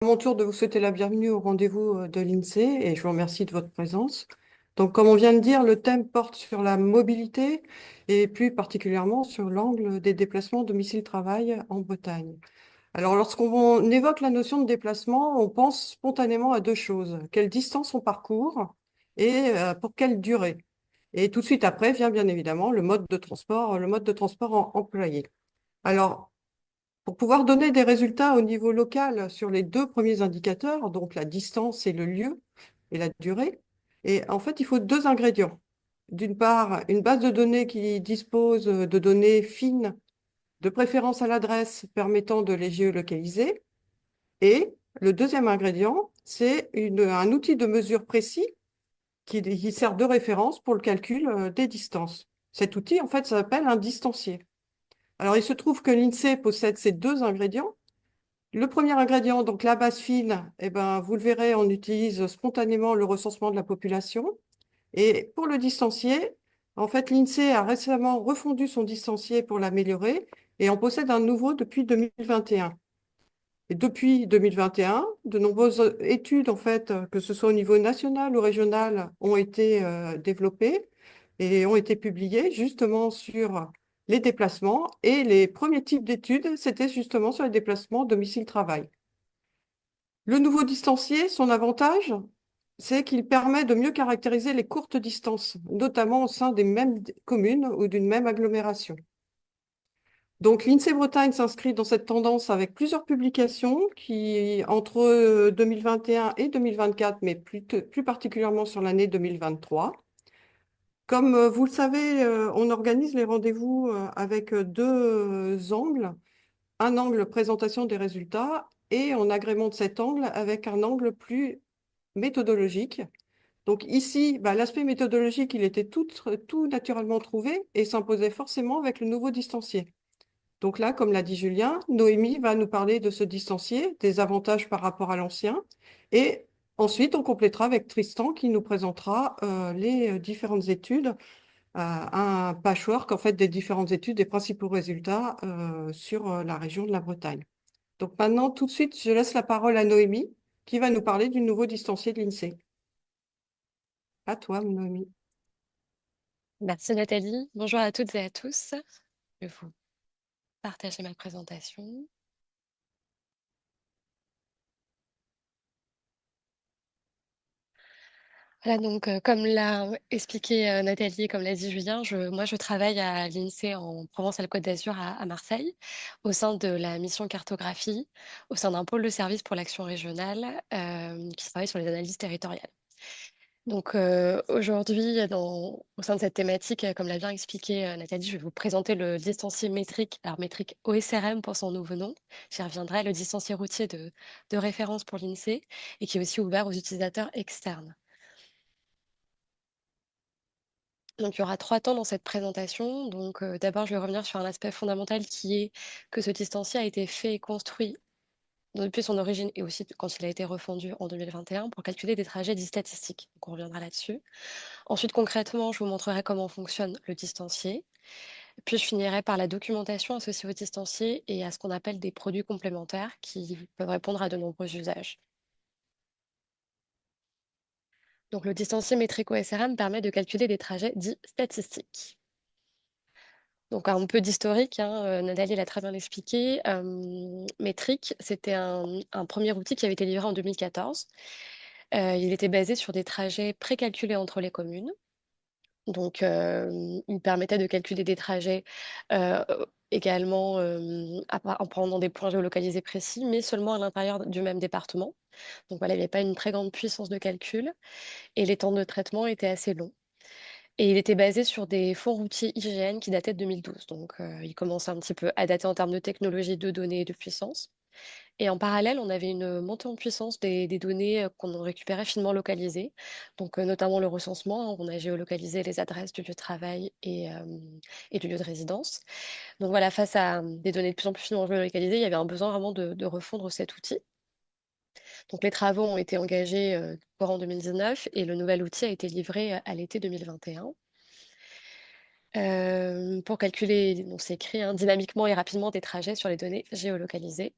À mon tour de vous souhaiter la bienvenue au rendez-vous de l'INSEE et je vous remercie de votre présence. Donc, comme on vient de dire, le thème porte sur la mobilité et plus particulièrement sur l'angle des déplacements domicile-travail en Bretagne. Alors, lorsqu'on évoque la notion de déplacement, on pense spontanément à deux choses. Quelle distance on parcourt et pour quelle durée. Et tout de suite après vient bien évidemment le mode de transport employé. Alors, pour pouvoir donner des résultats au niveau local sur les deux premiers indicateurs, donc la distance et le lieu et la durée, et en fait, il faut deux ingrédients. D'une part, une base de données qui dispose de données fines, de préférence à l'adresse, permettant de les géolocaliser. Et le deuxième ingrédient, c'est un outil de mesure précis qui sert de référence pour le calcul des distances. Cet outil, en fait, s'appelle un distancier. Alors, il se trouve que l'INSEE possède ces deux ingrédients. Le premier ingrédient, donc la base fine, eh ben, vous le verrez, on utilise spontanément le recensement de la population. Et pour le distancier, en fait, l'INSEE a récemment refondu son distancier pour l'améliorer et en possède un nouveau depuis 2021. Et depuis 2021, de nombreuses études, en fait, que ce soit au niveau national ou régional, ont été développées et ont été publiées justement sur les déplacements. Et les premiers types d'études, c'était justement sur les déplacements domicile-travail. Le nouveau distancier, son avantage, c'est qu'il permet de mieux caractériser les courtes distances, notamment au sein des mêmes communes ou d'une même agglomération. Donc, l'INSEE Bretagne s'inscrit dans cette tendance avec plusieurs publications qui, entre 2021 et 2024, mais plus particulièrement sur l'année 2023. Comme vous le savez, on organise les rendez-vous avec deux angles. Un angle présentation des résultats et on agrémente cet angle avec un angle plus méthodologique. Donc ici, bah, l'aspect méthodologique, il était tout naturellement trouvé et s'imposait forcément avec le nouveau distancier. Donc là, comme l'a dit Julien, Noémie va nous parler de ce distancier, des avantages par rapport à l'ancien. Et ensuite, on complétera avec Tristan qui nous présentera les différentes études, un patchwork en fait des différentes études, des principaux résultats sur la région de la Bretagne. Donc maintenant, tout de suite, je laisse la parole à Noémie qui va nous parler du nouveau distancier de l'INSEE. À toi, Noémie. Merci Nathalie. Bonjour à toutes et à tous. Je vais vous partager ma présentation. Voilà, donc comme l'a expliqué Nathalie et comme l'a dit Julien, moi je travaille à l'INSEE en Provence-Alpes-Côte d'Azur à Marseille, au sein de la mission cartographie, au sein d'un pôle de service pour l'action régionale qui travaille sur les analyses territoriales. Donc aujourd'hui, au sein de cette thématique, comme l'a bien expliqué Nathalie, je vais vous présenter le distancier métrique, alors métrique OSRM pour son nouveau nom. J'y reviendrai, le distancier routier de référence pour l'INSEE et qui est aussi ouvert aux utilisateurs externes. Donc il y aura trois temps dans cette présentation. Donc d'abord, je vais revenir sur un aspect fondamental qui est que ce distancier a été fait et construit depuis son origine et aussi quand il a été refondu en 2021 pour calculer des trajets dits statistiques. Donc on reviendra là-dessus. Ensuite, concrètement, je vous montrerai comment fonctionne le distancier. Puis, je finirai par la documentation associée au distancier et à ce qu'on appelle des produits complémentaires qui peuvent répondre à de nombreux usages. Donc, le distancier métrique OSRM permet de calculer des trajets dits statistiques. Donc, un peu d'historique, hein, Nathalie l'a très bien expliqué. Métrique, c'était un premier outil qui avait été livré en 2014. Il était basé sur des trajets précalculés entre les communes. Donc, il permettait de calculer des trajets euh, également en prenant des points géolocalisés précis, mais seulement à l'intérieur du même département. Donc voilà, il n'y avait pas une très grande puissance de calcul et les temps de traitement étaient assez longs. Et il était basé sur des fonds routiers IGN qui dataient de 2012. Donc, il commençait un petit peu à dater en termes de technologie de données et de puissance. Et en parallèle, on avait une montée en puissance des données qu'on récupérait finement localisées, donc notamment le recensement, hein. On a géolocalisé les adresses du lieu de travail et du lieu de résidence. Donc voilà, face à des données de plus en plus finement géolocalisées, il y avait un besoin vraiment de refondre cet outil. Donc les travaux ont été engagés courant 2019 et le nouvel outil a été livré à l'été 2021. Pour calculer, donc c'est écrit, hein, dynamiquement et rapidement des trajets sur les données géolocalisées.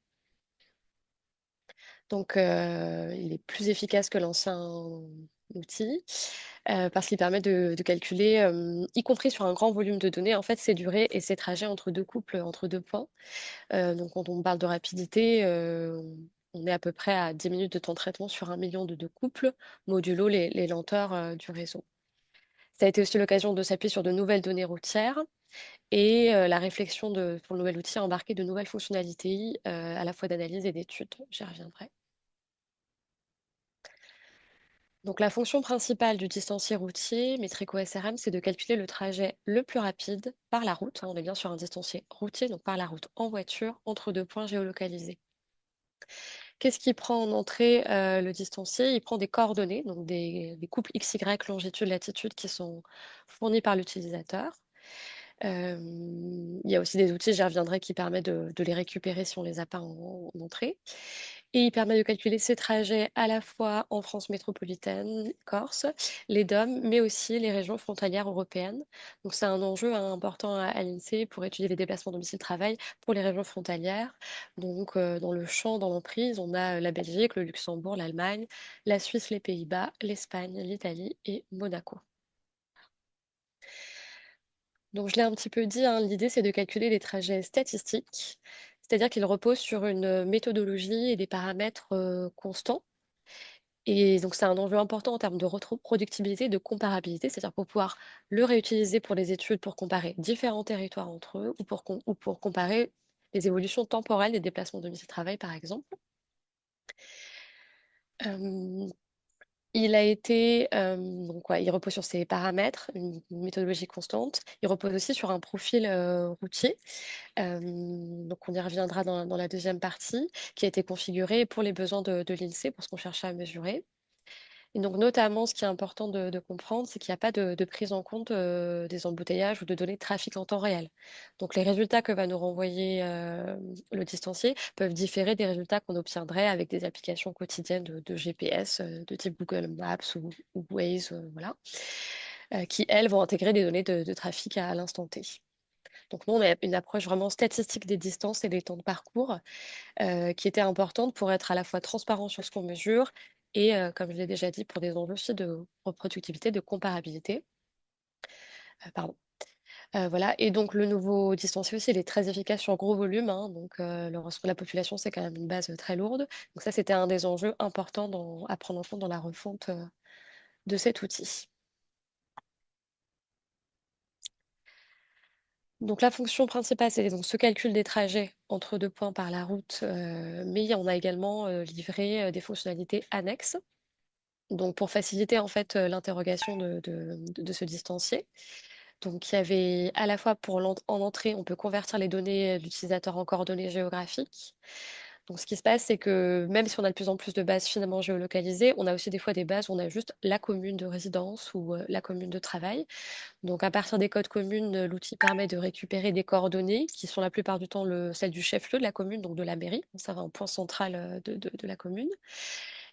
Donc, il est plus efficace que l'ancien outil parce qu'il permet de calculer, y compris sur un grand volume de données, en fait, ses durées et ses trajets entre deux couples, entre deux points. Donc, quand on parle de rapidité, on est à peu près à 10 minutes de temps de traitement sur 1 million de couples, modulo les lenteurs du réseau. Ça a été aussi l'occasion de s'appuyer sur de nouvelles données routières et la réflexion pour le nouvel outil a embarqué de nouvelles fonctionnalités, à la fois d'analyse et d'études. J'y reviendrai. Donc, la fonction principale du distancier routier Metrico SRM, c'est de calculer le trajet le plus rapide par la route. On est bien sur un distancier routier, donc par la route en voiture, entre deux points géolocalisés. Qu'est-ce qu'il prend en entrée, le distancier? Il prend des coordonnées, donc des couples XY, longitude, latitude, qui sont fournis par l'utilisateur. Il y a aussi des outils, j'y reviendrai, qui permettent de les récupérer si on ne les a pas en entrée. Et il permet de calculer ces trajets à la fois en France métropolitaine, Corse, les DOM, mais aussi les régions frontalières européennes. Donc c'est un enjeu important à l'INSEE pour étudier les déplacements domicile-travail pour les régions frontalières. Donc dans le champ, dans l'emprise, on a la Belgique, le Luxembourg, l'Allemagne, la Suisse, les Pays-Bas, l'Espagne, l'Italie et Monaco. Donc, je l'ai un petit peu dit, hein, l'idée, c'est de calculer les trajets statistiques, c'est-à-dire qu'ils reposent sur une méthodologie et des paramètres constants. Et donc, c'est un enjeu important en termes de reproductibilité et de comparabilité, c'est-à-dire pour pouvoir le réutiliser pour les études, pour comparer différents territoires entre eux ou pour comparer les évolutions temporelles des déplacements domicile-travail, par exemple. Euh, Il a été, donc ouais, il repose sur ces paramètres, une méthodologie constante. Il repose aussi sur un profil routier. Donc on y reviendra dans la deuxième partie, qui a été configurée pour les besoins de l'INSEE, pour ce qu'on cherchait à mesurer. Et donc notamment, ce qui est important de comprendre, c'est qu'il n'y a pas de prise en compte des embouteillages ou de données de trafic en temps réel. Donc les résultats que va nous renvoyer le distancier peuvent différer des résultats qu'on obtiendrait avec des applications quotidiennes de GPS de type Google Maps ou Waze, voilà, qui, elles, vont intégrer des données de trafic à l'instant T. Donc nous, on a une approche vraiment statistique des distances et des temps de parcours qui était importante pour être à la fois transparent sur ce qu'on mesure et, comme je l'ai déjà dit, pour des enjeux aussi de reproductibilité, de comparabilité. Pardon. Voilà. Et donc le nouveau distancier aussi, il est très efficace sur gros volume, hein. Donc le reste de la population, c'est quand même une base très lourde. Donc ça, c'était un des enjeux importants à prendre en compte dans la refonte de cet outil. Donc la fonction principale, c'est donc ce calcul des trajets entre deux points par la route, mais on a également livré des fonctionnalités annexes. Donc pour faciliter en fait l'interrogation de ce distancier. Donc il y avait à la fois en entrée, on peut convertir les données de l'utilisateur en coordonnées géographiques. Donc ce qui se passe, c'est que même si on a de plus en plus de bases finalement géolocalisées, on a aussi des fois des bases où on a juste la commune de résidence ou la commune de travail. Donc, à partir des codes communes, l'outil permet de récupérer des coordonnées qui sont la plupart du temps celles du chef-lieu de la commune, donc de la mairie. Ça va un point central de la commune.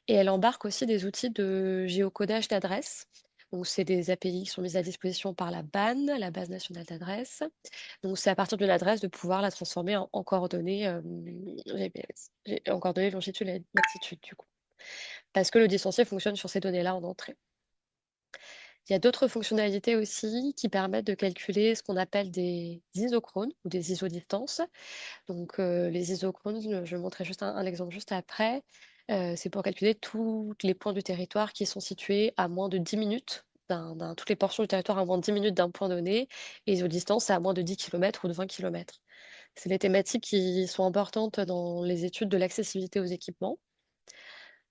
Et elle embarque aussi des outils de géocodage d'adresses. Donc, c'est des API qui sont mises à disposition par la BAN, la base nationale d'adresses. Donc, c'est à partir d'une adresse de pouvoir la transformer en coordonnées GPS, en coordonnées longitude et latitude, du coup. Parce que le distancier fonctionne sur ces données-là en entrée. Il y a d'autres fonctionnalités aussi qui permettent de calculer ce qu'on appelle des isochrones ou des isodistances. Donc, les isochrones, je vais montrer juste un exemple juste après. C'est pour calculer tous les points du territoire qui sont situés à moins de 10 minutes, toutes les portions du territoire à moins de 10 minutes d'un point donné, et isodistances c'est à moins de 10 km ou de 20 km. C'est des thématiques qui sont importantes dans les études de l'accessibilité aux équipements.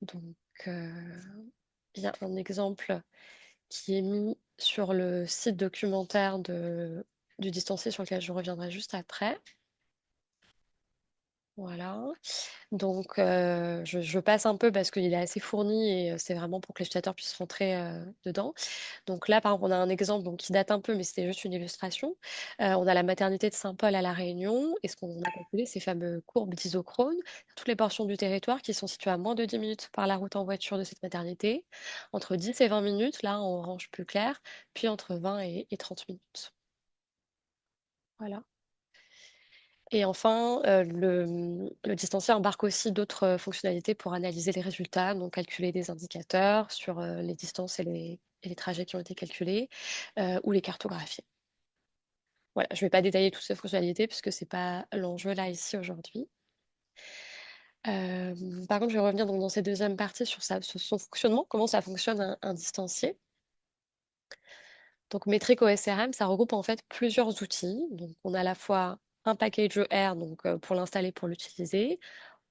Donc, il y a un exemple qui est mis sur le site documentaire du distancier sur lequel je reviendrai juste après. Voilà. Donc, je passe un peu parce qu'il est assez fourni et c'est vraiment pour que les utilisateurs puissent rentrer dedans. Donc là, par exemple, on a un exemple donc, qui date un peu, mais c'était juste une illustration. On a la maternité de Saint-Paul à La Réunion et ce qu'on a calculé, ces fameux courbes d'isochrone, toutes les portions du territoire qui sont situées à moins de 10 minutes par la route en voiture de cette maternité, entre 10 et 20 minutes, là en orange plus clair, puis entre 20 et 30 minutes. Voilà. Et enfin, le distancier embarque aussi d'autres fonctionnalités pour analyser les résultats, donc calculer des indicateurs sur les distances et les trajets qui ont été calculés, ou les cartographier. Voilà, je ne vais pas détailler toutes ces fonctionnalités puisque ce n'est pas l'enjeu là ici aujourd'hui. Euh, Par contre, je vais revenir donc dans cette deuxième partie sur son fonctionnement, comment ça fonctionne un distancier. Donc, Metric OSRM, ça regroupe en fait plusieurs outils. Donc, on a à la fois un package ER donc, pour l'installer, pour l'utiliser.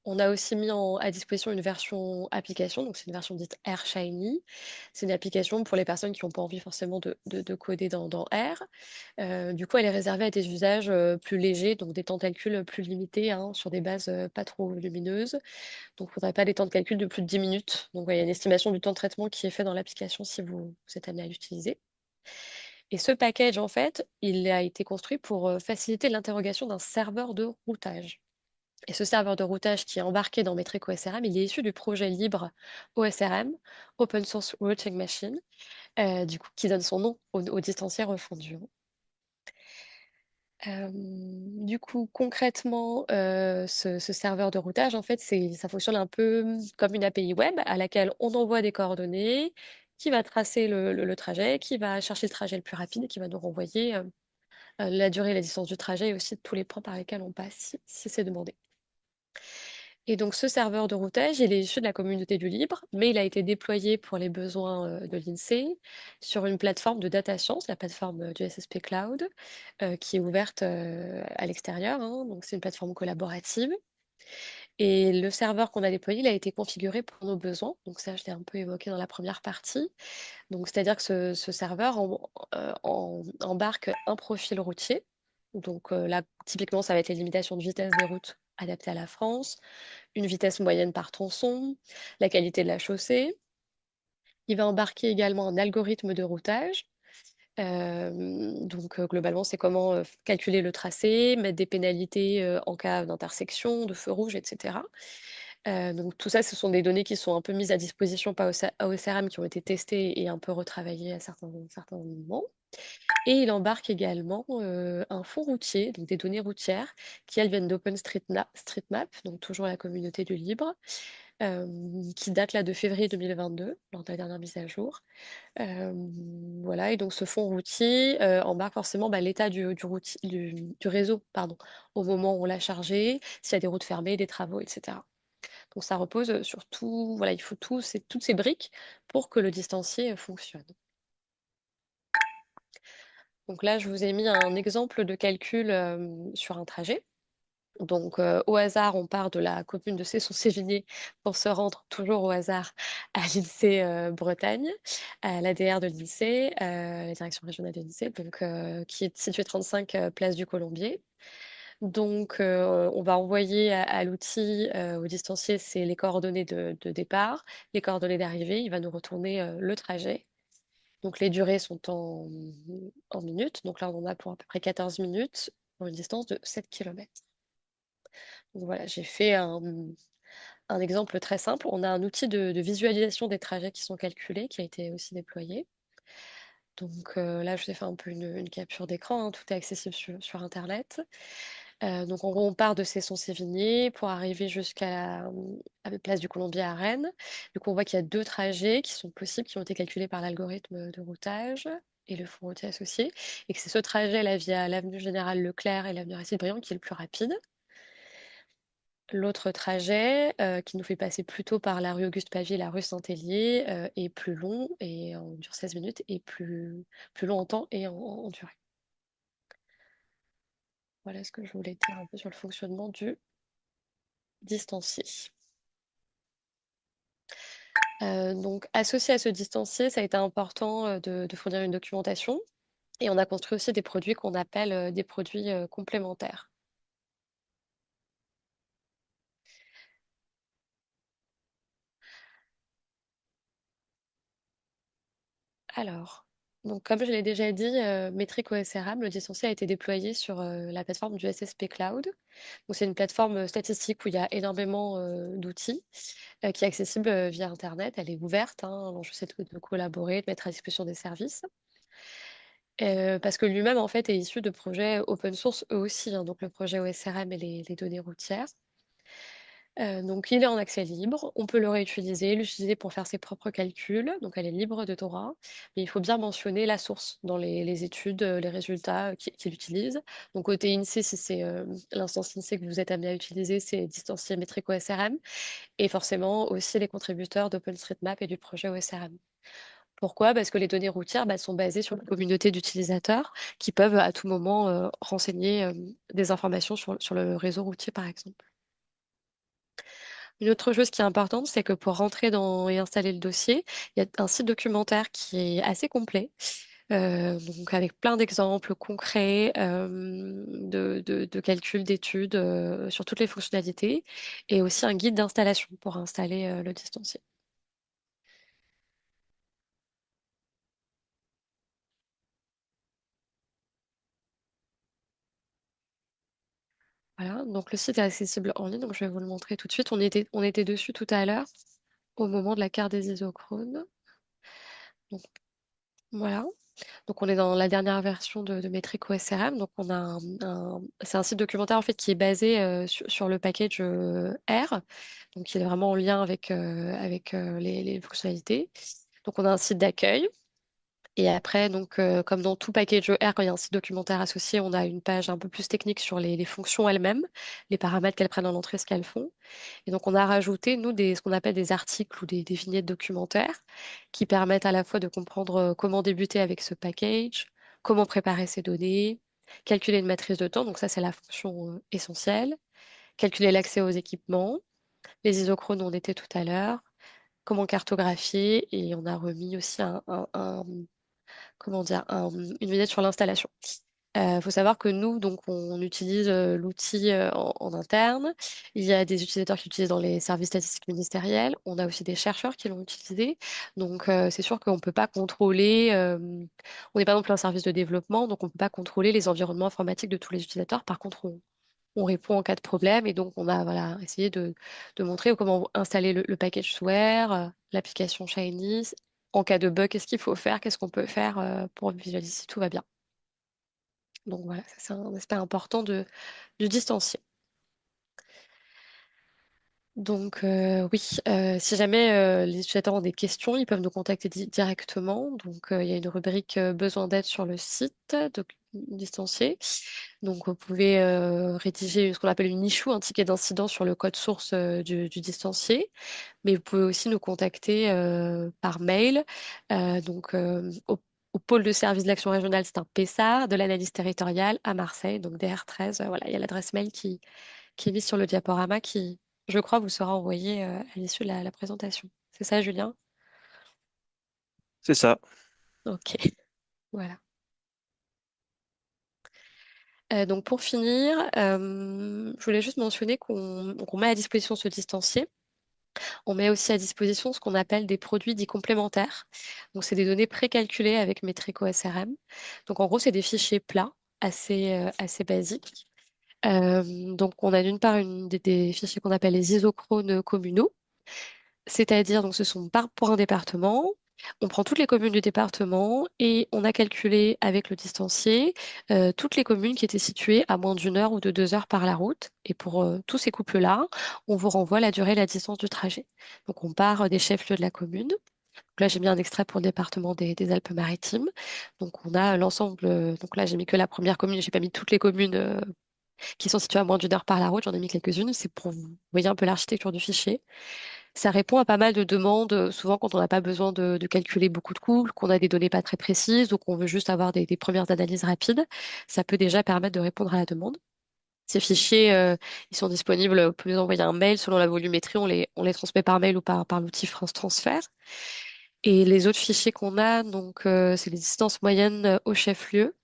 On a aussi mis à disposition une version application, donc c'est une version dite R Shiny. C'est une application pour les personnes qui n'ont pas envie forcément de coder dans R. Du coup, elle est réservée à des usages plus légers, donc des temps de calcul plus limités, hein, sur des bases pas trop lumineuses. Donc, il ne faudrait pas des temps de calcul de plus de 10 minutes. Donc, ouais, il y a une estimation du temps de traitement qui est fait dans l'application si vous êtes amené à l'utiliser. Et ce package, en fait, il a été construit pour faciliter l'interrogation d'un serveur de routage. Et ce serveur de routage qui est embarqué dans Metric OSRM, il est issu du projet libre OSRM, Open Source Routing Machine, du coup, qui donne son nom au distancier refondu. Du coup, concrètement, ce serveur de routage, en fait, ça fonctionne un peu comme une API web à laquelle on envoie des coordonnées, qui va tracer le trajet, qui va chercher le trajet le plus rapide et qui va nous renvoyer la durée et la distance du trajet et aussi tous les points par lesquels on passe si c'est demandé. Et donc, ce serveur de routage, il est issu de la communauté du libre, mais il a été déployé pour les besoins de l'INSEE sur une plateforme de data science, la plateforme du SSP Cloud, qui est ouverte à l'extérieur, hein. Donc, c'est une plateforme collaborative. Et le serveur qu'on a déployé, il a été configuré pour nos besoins. Donc, ça, je l'ai un peu évoqué dans la première partie. Donc, c'est-à-dire que ce serveur embarque un profil routier. Donc, là, typiquement, ça va être les limitations de vitesse des routes adaptées à la France, une vitesse moyenne par tronçon, la qualité de la chaussée. Il va embarquer également un algorithme de routage. Donc, globalement, c'est comment calculer le tracé, mettre des pénalités en cas d'intersection, de feu rouge, etc. Donc, tout ça, ce sont des données qui sont un peu mises à disposition par OSRM, qui ont été testées et un peu retravaillées à certains moments. Et il embarque également un fonds routier, donc des données routières, qui elles viennent d'OpenStreetMap, donc toujours la communauté du libre, euh, qui date là de février 2022, lors de la dernière mise à jour. Euh, voilà, et donc ce fonds routier embarque forcément bah, l'état du réseau, pardon, au moment où on l'a chargé, s'il y a des routes fermées, des travaux, etc. Donc ça repose sur tout, voilà, il faut toutes ces briques pour que le distancier fonctionne. Donc là, je vous ai mis un exemple de calcul sur un trajet. Donc, au hasard, on part de la commune de Cesson-Sévigné pour se rendre toujours au hasard à l'INSEE Bretagne, à l'ADR de l'INSEE, la direction régionale de l'INSEE, donc, qui est située 35 place du Colombier. Donc, on va envoyer à l'outil, au distancier, c'est les coordonnées de départ, les coordonnées d'arrivée. Il va nous retourner le trajet. Donc, les durées sont en minutes. Donc là, on en a pour à peu près 14 minutes pour une distance de 7 km. Donc voilà, j'ai fait un exemple très simple. On a un outil de visualisation des trajets qui sont calculés qui a été aussi déployé. Donc là, je vous ai fait un peu une capture d'écran, hein. Tout est accessible sur Internet. Donc en gros, on part de Cesson-Sévigné pour arriver à la place du Colombier à Rennes. Donc on voit qu'il y a deux trajets qui sont possibles, qui ont été calculés par l'algorithme de routage et le fonds routier associé, et que c'est ce trajet là via l'avenue Général Leclerc et l'avenue Aristide Briand qui est le plus rapide. L'autre trajet, qui nous fait passer plutôt par la rue Auguste-Pavier et la rue Saint-Hélier, est plus long et dure 16 minutes et plus long en temps et en durée. Voilà ce que je voulais dire un peu sur le fonctionnement du distancier. Donc, associé à ce distancier, ça a été important de fournir une documentation et on a construit aussi des produits qu'on appelle des produits complémentaires. Alors, donc comme je l'ai déjà dit, Metric OSRM, le distancier a été déployé sur la plateforme du SSP Cloud. Donc, c'est une plateforme statistique où il y a énormément d'outils qui est accessible via Internet. Elle est ouverte, hein, l'enjeu c'est de collaborer, de mettre à disposition des services. parce que lui-même, en fait, est issu de projets open source eux aussi, hein, donc le projet OSRM et les données routières. Donc, il est en accès libre. On peut le réutiliser, l'utiliser pour faire ses propres calculs. Donc, elle est libre de Torah. Mais il faut bien mentionner la source dans les études, les résultats qu'il utilise. Donc, côté INSEE, si c'est l'instance INSEE que vous êtes amené à utiliser, c'est distancié métrique OSRM. Et forcément, aussi les contributeurs d'OpenStreetMap et du projet OSRM. Pourquoi? Parce que les données routières sont basées sur une communauté d'utilisateurs qui peuvent à tout moment renseigner des informations sur le réseau routier, par exemple. Une autre chose qui est importante, c'est que pour rentrer dans et installer le dossier, il y a un site documentaire qui est assez complet, donc avec plein d'exemples concrets de calculs, d'études sur toutes les fonctionnalités, et aussi un guide d'installation pour installer le distancier. Voilà, donc le site est accessible en ligne, donc je vais vous le montrer tout de suite. On était dessus tout à l'heure, au moment de la carte des isochrones. Donc voilà. Donc on est dans la dernière version de Metric OSRM. Donc on a c'est un site documentaire en fait qui est basé sur le package R. Donc il est vraiment en lien avec les fonctionnalités. Donc on a un site d'accueil. Et après, donc, comme dans tout package R, quand il y a un site documentaire associé, on a une page un peu plus technique sur les fonctions elles-mêmes, les paramètres qu'elles prennent en entrée, ce qu'elles font. Et donc, on a rajouté, nous, ce qu'on appelle des articles ou des vignettes documentaires qui permettent à la fois de comprendre comment débuter avec ce package, comment préparer ces données, calculer une matrice de temps. Donc, ça, c'est la fonction essentielle. Calculer l'accès aux équipements, les isochrones, on était tout à l'heure. Comment cartographier. Et on a remis aussi comment dire, une vignette sur l'installation. Il faut savoir que nous, donc, on utilise l'outil en interne. Il y a des utilisateurs qui l'utilisent dans les services statistiques ministériels. On a aussi des chercheurs qui l'ont utilisé. Donc, c'est sûr qu'on ne peut pas contrôler. On n'est pas non plus un service de développement, donc on ne peut pas contrôler les environnements informatiques de tous les utilisateurs. Par contre, on répond en cas de problème. Et donc, on a voilà, essayé de montrer comment installer le package Swear, l'application Shiny. En cas de bug, qu'est-ce qu'il faut faire? Qu'est-ce qu'on peut faire pour visualiser si tout va bien? Donc voilà, ça, c'est un aspect important du distancier. Donc oui, si jamais les utilisateurs ont des questions, ils peuvent nous contacter directement. Donc il y a une rubrique besoin d'aide sur le site distancié. Donc vous pouvez rédiger ce qu'on appelle une issue, un ticket d'incident sur le code source du distancié. Mais vous pouvez aussi nous contacter par mail. Donc au pôle de service de l'action régionale, c'est un PESAR, de l'analyse territoriale à Marseille, donc DR13. Voilà, il y a l'adresse mail qui est mise sur le diaporama qui, je crois, vous sera envoyée à l'issue de la présentation. C'est ça, Julien? C'est ça. Ok, voilà. Donc pour finir, je voulais juste mentionner qu'on met à disposition ce distancier. On met aussi à disposition ce qu'on appelle des produits dits complémentaires. Donc c'est des données précalculées avec Metrico SRM. Donc en gros, c'est des fichiers plats assez basiques. Donc on a d'une part des fichiers qu'on appelle les isochrones communaux. C'est-à-dire, donc, ce sont pour un département. On prend toutes les communes du département et on a calculé avec le distancier toutes les communes qui étaient situées à moins d'une heure ou de 2 heures par la route. Et pour tous ces couples-là, on vous renvoie la durée et la distance du trajet. Donc, on part des chefs-lieux de la commune. Donc là, j'ai mis un extrait pour le département des Alpes-Maritimes. Donc, on a l'ensemble. Donc là, j'ai mis que la première commune. J'ai pas mis toutes les communes qui sont situées à moins d'une heure par la route. J'en ai mis quelques-unes. C'est pour vous voyez un peu l'architecture du fichier. Ça répond à pas mal de demandes, souvent quand on n'a pas besoin de calculer beaucoup de coûts, qu'on a des données pas très précises ou qu'on veut juste avoir des premières analyses rapides. Ça peut déjà permettre de répondre à la demande. Ces fichiers, ils sont disponibles, vous pouvez nous envoyer un mail selon la volumétrie, on les transmet par mail ou par l'outil France Transfert. Et les autres fichiers qu'on a, donc, c'est les distances moyennes au chef-lieu.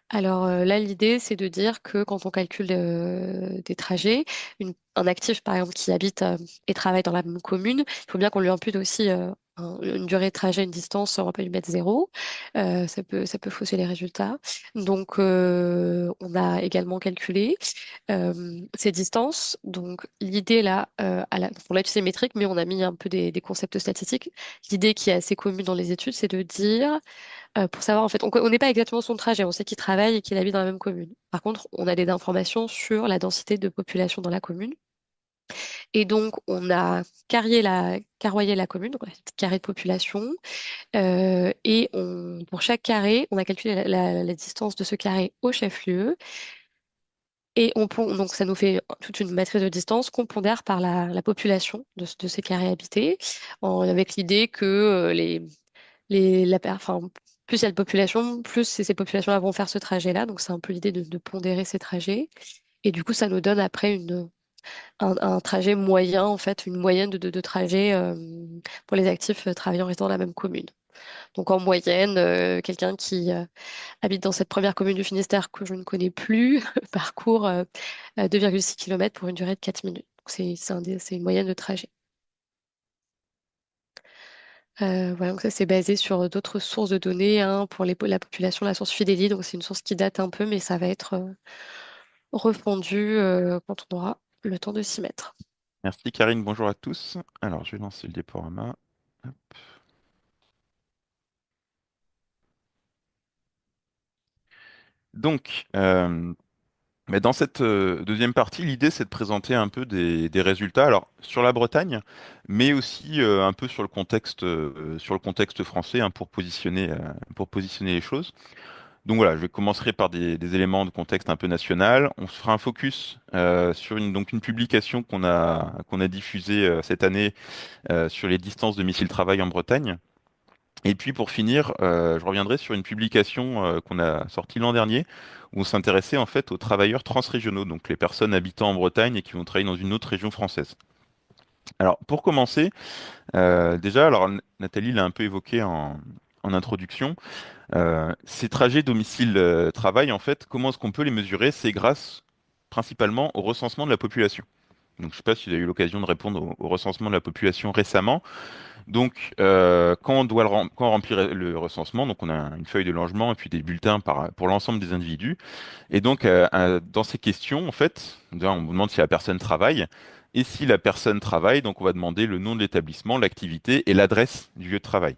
Alors là, l'idée, c'est de dire que quand on calcule des trajets, un actif, par exemple, qui habite et travaille dans la même commune, il faut bien qu'on lui impute aussi une durée de trajet, une distance, on va pas lui mettre zéro. Ça peut fausser les résultats. Donc, on a également calculé ces distances. Donc, l'idée là, on l'a utilisé métrique, mais on a mis un peu des concepts statistiques. L'idée qui est assez commune dans les études, c'est de dire, pour savoir, en fait, on n'est pas exactement son trajet, on sait qu'il travaille et qu'il habite dans la même commune. Par contre, on a des informations sur la densité de population dans la commune. Et donc, on a carroyé la commune, donc on a fait un carré de population. Et pour chaque carré, on a calculé la distance de ce carré au chef-lieu. Et donc, ça nous fait toute une matrice de distance qu'on pondère par la population de ces carrés habités, avec l'idée que enfin, plus il y a de population, plus ces populations-là vont faire ce trajet-là. Donc, c'est un peu l'idée de pondérer ces trajets. Et du coup, ça nous donne après un trajet moyen, en fait, une moyenne de trajets pour les actifs travaillant restant dans la même commune. Donc en moyenne, quelqu'un qui habite dans cette première commune du Finistère que je ne connais plus parcourt 2,6 km pour une durée de 4 minutes. Donc c'est une moyenne de trajet. Voilà, donc ça c'est basé sur d'autres sources de données hein, pour la population, la source Fideli. Donc c'est une source qui date un peu, mais ça va être refondu quand on aura le temps de s'y mettre. Merci Karine, bonjour à tous. Alors, je vais lancer le diaporama. Hop. Donc, mais dans cette deuxième partie, l'idée c'est de présenter un peu des résultats, alors sur la Bretagne, mais aussi un peu sur le contexte français hein, pour positionner les choses. Donc voilà, je commencerai par des éléments de contexte un peu national. On se fera un focus sur donc une publication qu'on a diffusée cette année sur les distances de missile-travail en Bretagne. Et puis pour finir, je reviendrai sur une publication qu'on a sortie l'an dernier, où on s'intéressait en fait aux travailleurs transrégionaux, donc les personnes habitant en Bretagne et qui vont travailler dans une autre région française. Alors pour commencer, déjà, alors Nathalie l'a un peu évoqué en introduction, ces trajets domicile-travail, en fait, comment est-ce qu'on peut les mesurer? C'est grâce principalement au recensement de la population. Donc je ne sais pas si vous avez eu l'occasion de répondre au recensement de la population récemment. Donc, quand on doit quand on remplit le recensement, donc on a une feuille de logement et puis des bulletins pour l'ensemble des individus. Et donc, dans ces questions, en fait, déjà, on vous demande si la personne travaille. Et si la personne travaille, donc on va demander le nom de l'établissement, l'activité et l'adresse du lieu de travail.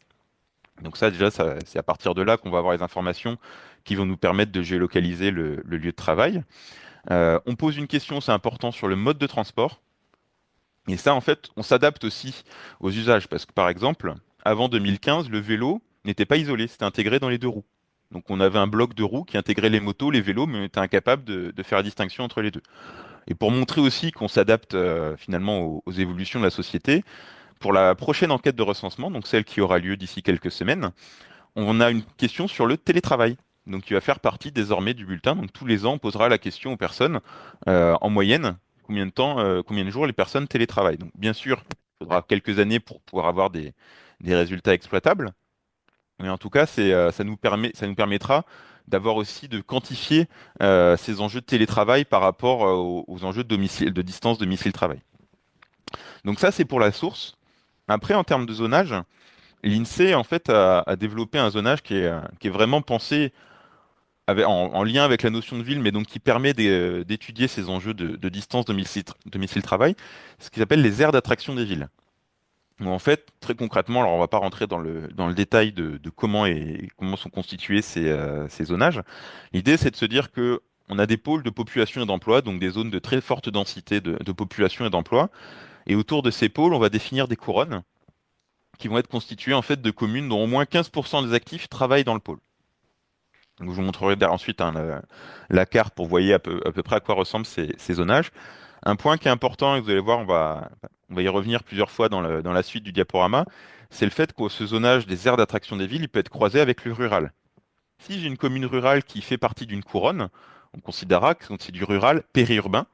Donc ça, déjà, c'est à partir de là qu'on va avoir les informations qui vont nous permettre de géolocaliser le lieu de travail. On pose une question, c'est important, sur le mode de transport. Et ça, en fait, on s'adapte aussi aux usages parce que, par exemple, avant 2015, le vélo n'était pas isolé, c'était intégré dans les deux roues. Donc, on avait un bloc de roues qui intégrait les motos, les vélos, mais on était incapable de faire la distinction entre les deux. Et pour montrer aussi qu'on s'adapte finalement aux évolutions de la société, pour la prochaine enquête de recensement, donc celle qui aura lieu d'ici quelques semaines, on a une question sur le télétravail. Donc, qui va faire partie désormais du bulletin. Donc, tous les ans, on posera la question aux personnes, en moyenne, combien de jours les personnes télétravaillent. Donc, bien sûr, il faudra quelques années pour pouvoir avoir des résultats exploitables. Mais en tout cas, ça nous permettra d'avoir aussi de quantifier ces enjeux de télétravail par rapport aux enjeux de distance de missile-travail. Donc, ça, c'est pour la source. Après, en termes de zonage, l'INSEE en fait a développé un zonage qui est vraiment pensé en lien avec la notion de ville, mais donc qui permet d'étudier ces enjeux de distance domicile-travail, ce qu'ils appellent les aires d'attraction des villes. Où en fait, très concrètement, alors on va pas rentrer dans le détail de comment sont constitués ces zonages. L'idée, c'est de se dire que on a des pôles de population et d'emploi, donc des zones de très forte densité de population et d'emploi. Et autour de ces pôles, on va définir des couronnes qui vont être constituées en fait de communes dont au moins 15% des actifs travaillent dans le pôle. Donc, je vous montrerai ensuite hein, la carte pour voir à peu près à quoi ressemblent ces zonages. Un point qui est important, et vous allez voir, on va y revenir plusieurs fois dans la suite du diaporama, c'est le fait que ce zonage des aires d'attraction des villes, il peut être croisé avec le rural. Si j'ai une commune rurale qui fait partie d'une couronne, on considérera que c'est du rural périurbain,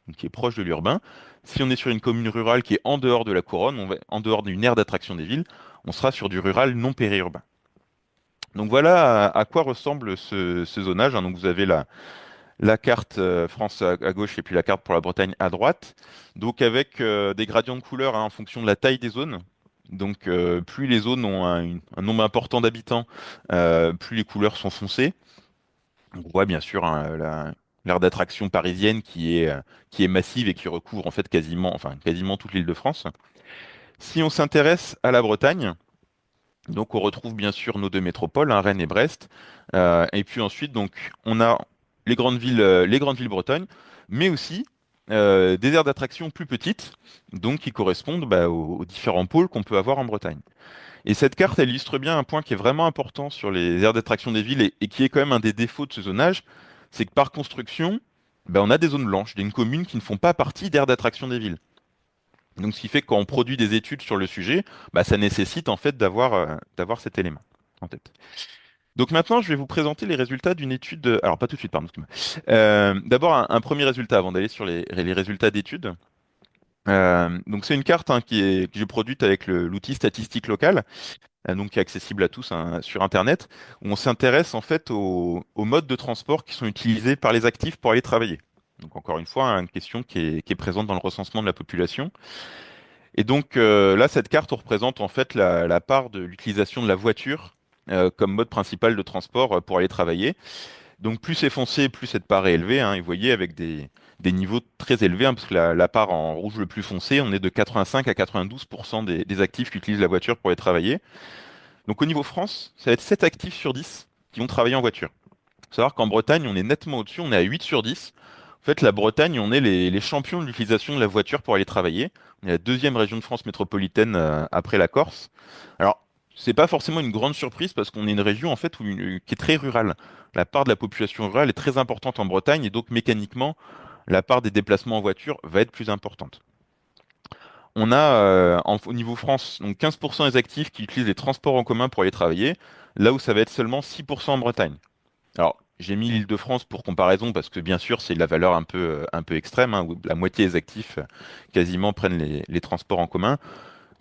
donc qui est proche de l'urbain. Si on est sur une commune rurale qui est en dehors de la couronne, en dehors d'une aire d'attraction des villes, on sera sur du rural non périurbain. Donc voilà à quoi ressemble ce zonage, hein. Donc vous avez la carte France à gauche et puis la carte pour la Bretagne à droite. Donc avec des gradients de couleur hein, en fonction de la taille des zones. Donc, plus les zones ont un nombre important d'habitants, plus les couleurs sont foncées. On voit bien sûr hein, l'aire d'attraction parisienne qui est massive et qui recouvre en fait quasiment toute l'Île-de-France. Si on s'intéresse à la Bretagne, donc on retrouve bien sûr nos deux métropoles, hein, Rennes et Brest. Et puis ensuite, donc, on a les grandes villes bretonnes, mais aussi des aires d'attraction plus petites, donc qui correspondent bah, aux différents pôles qu'on peut avoir en Bretagne. Et cette carte, elle illustre bien un point qui est vraiment important sur les aires d'attraction des villes et qui est quand même un des défauts de ce zonage, c'est que par construction, bah, on a des zones blanches, des communes qui ne font pas partie d'aires d'attraction des villes. Donc, ce qui fait que quand on produit des études sur le sujet, bah, ça nécessite en fait d'avoir cet élément en tête. Donc maintenant, je vais vous présenter les résultats d'une étude. Alors pas tout de suite, pardon. Excuse-moi. D'abord, un premier résultat avant d'aller sur les résultats d'études. Donc c'est une carte hein, que j'ai produite avec l'outil statistique local, donc qui est accessible à tous hein, sur Internet, où on s'intéresse en fait aux modes de transport qui sont utilisés par les actifs pour aller travailler. Donc encore une fois, hein, une question qui est présente dans le recensement de la population. Et donc là, cette carte représente en fait la part de l'utilisation de la voiture comme mode principal de transport pour aller travailler. Donc plus c'est foncé, plus cette part est élevée. Hein, et vous voyez avec des niveaux très élevés, hein, parce que la part en rouge le plus foncé, on est de 85 à 92% des actifs qui utilisent la voiture pour aller travailler. Donc au niveau France, ça va être 7 actifs sur 10 qui vont travailler en voiture. Il faut savoir qu'en Bretagne, on est nettement au-dessus, on est à 8 sur 10. En fait, la Bretagne, on est les champions de l'utilisation de la voiture pour aller travailler. On est la deuxième région de France métropolitaine après la Corse. Alors, c'est pas forcément une grande surprise parce qu'on est une région en fait qui est très rurale. La part de la population rurale est très importante en Bretagne et donc mécaniquement, la part des déplacements en voiture va être plus importante. On a au niveau France, donc 15% des actifs qui utilisent les transports en commun pour aller travailler, là où ça va être seulement 6% en Bretagne. Alors, j'ai mis l'Île-de-France pour comparaison parce que bien sûr, c'est la valeur un peu extrême, hein, où la moitié des actifs quasiment prennent les transports en commun.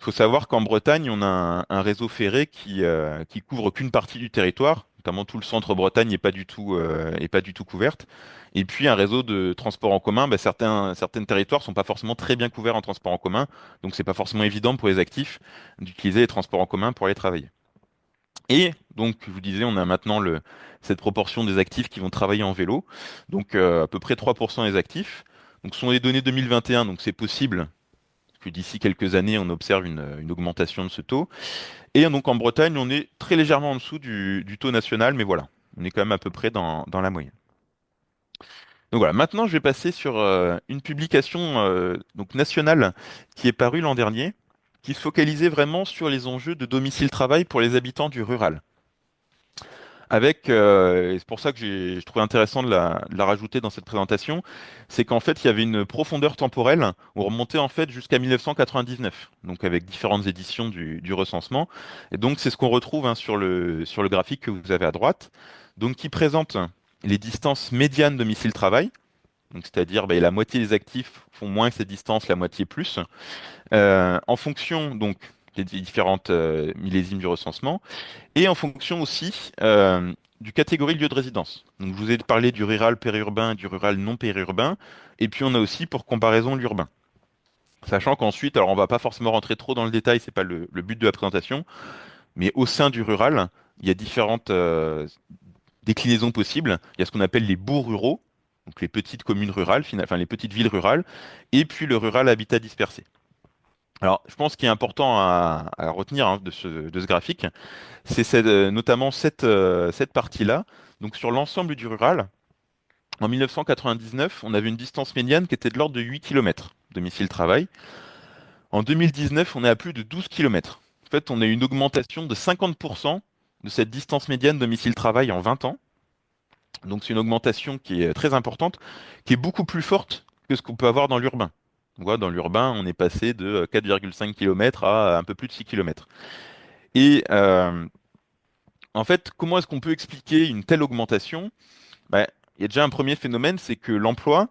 Il faut savoir qu'en Bretagne, on a un réseau ferré qui couvre qu'une partie du territoire, notamment tout le centre Bretagne est pas du tout couverte. Et puis un réseau de transport en commun, bah, certains territoires sont pas forcément très bien couverts en transport en commun, donc c'est pas forcément évident pour les actifs d'utiliser les transports en commun pour aller travailler. Et donc, je vous disais, on a maintenant cette proportion des actifs qui vont travailler en vélo, donc à peu près 3% des actifs. Donc, ce sont les données 2021, donc c'est possible que d'ici quelques années, on observe une augmentation de ce taux. Et donc en Bretagne, on est très légèrement en dessous du taux national, mais voilà, on est quand même à peu près dans la moyenne. Donc voilà, maintenant je vais passer sur une publication donc nationale qui est parue l'an dernier, qui se focalisait vraiment sur les enjeux de domicile-travail pour les habitants du rural. Et c'est pour ça que je trouvais intéressant de la rajouter dans cette présentation, c'est qu'en fait, il y avait une profondeur temporelle, on remontait en fait jusqu'à 1999, donc avec différentes éditions du recensement. Et donc, c'est ce qu'on retrouve hein, sur le graphique que vous avez à droite, donc qui présente les distances médianes domicile-travail, donc c'est-à-dire la moitié des actifs font moins que cette distance, la moitié plus, en fonction donc des différentes millésimes du recensement. Et en fonction aussi du catégorie de lieu de résidence. Donc je vous ai parlé du rural périurbain et du rural non périurbain. Et puis on a aussi pour comparaison l'urbain. Sachant qu'ensuite, alors on va pas forcément rentrer trop dans le détail, c'est pas le but de la présentation, mais au sein du rural, il y a différentes déclinaisons possibles. Il y a ce qu'on appelle les bourgs ruraux, donc les petites communes rurales, enfin les petites villes rurales, et puis le rural habitat dispersé. Alors, je pense qu'il est important à retenir hein, de ce graphique, c'est notamment cette partie-là. Donc sur l'ensemble du rural, en 1999, on avait une distance médiane qui était de l'ordre de 8 km, domicile-travail. En 2019, on est à plus de 12 km. En fait, on a eu une augmentation de 50% de cette distance médiane domicile-travail en 20 ans. Donc c'est une augmentation qui est très importante, qui est beaucoup plus forte que ce qu'on peut avoir dans l'urbain. On voit, dans l'urbain, on est passé de 4,5 km à un peu plus de 6 km. Et en fait, comment est-ce qu'on peut expliquer une telle augmentation? Ben, il y a déjà un premier phénomène, c'est que l'emploi,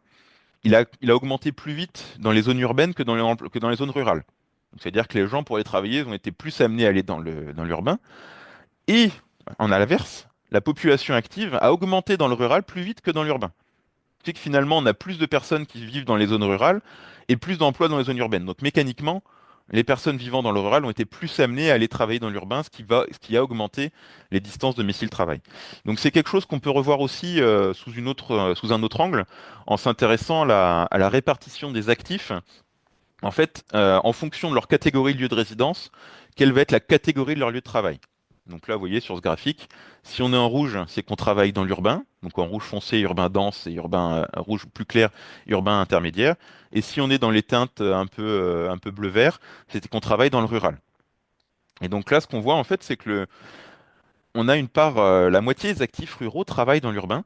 il a augmenté plus vite dans les zones urbaines que dans les zones rurales. Donc, c'est-à-dire que les gens, pour aller travailler, ont été plus amenés à aller dans l'urbain. Et, en à l'inverse, la population active a augmenté dans le rural plus vite que dans l'urbain. Ce qui fait que finalement, on a plus de personnes qui vivent dans les zones rurales et plus d'emplois dans les zones urbaines. Donc, mécaniquement, les personnes vivant dans le rural ont été plus amenées à aller travailler dans l'urbain, ce qui a augmenté les distances domicile-travail. Donc c'est quelque chose qu'on peut revoir aussi sous un autre angle, en s'intéressant à la répartition des actifs. En fait, en fonction de leur catégorie de lieu de résidence, quelle va être la catégorie de leur lieu de travail. Donc là, vous voyez sur ce graphique, si on est en rouge, c'est qu'on travaille dans l'urbain. Donc en rouge foncé, urbain dense, et urbain rouge plus clair, urbain intermédiaire. Et si on est dans les teintes un peu bleu-vert, c'est qu'on travaille dans le rural. Et donc là, ce qu'on voit en fait, c'est que on a une part, la moitié des actifs ruraux travaillent dans l'urbain,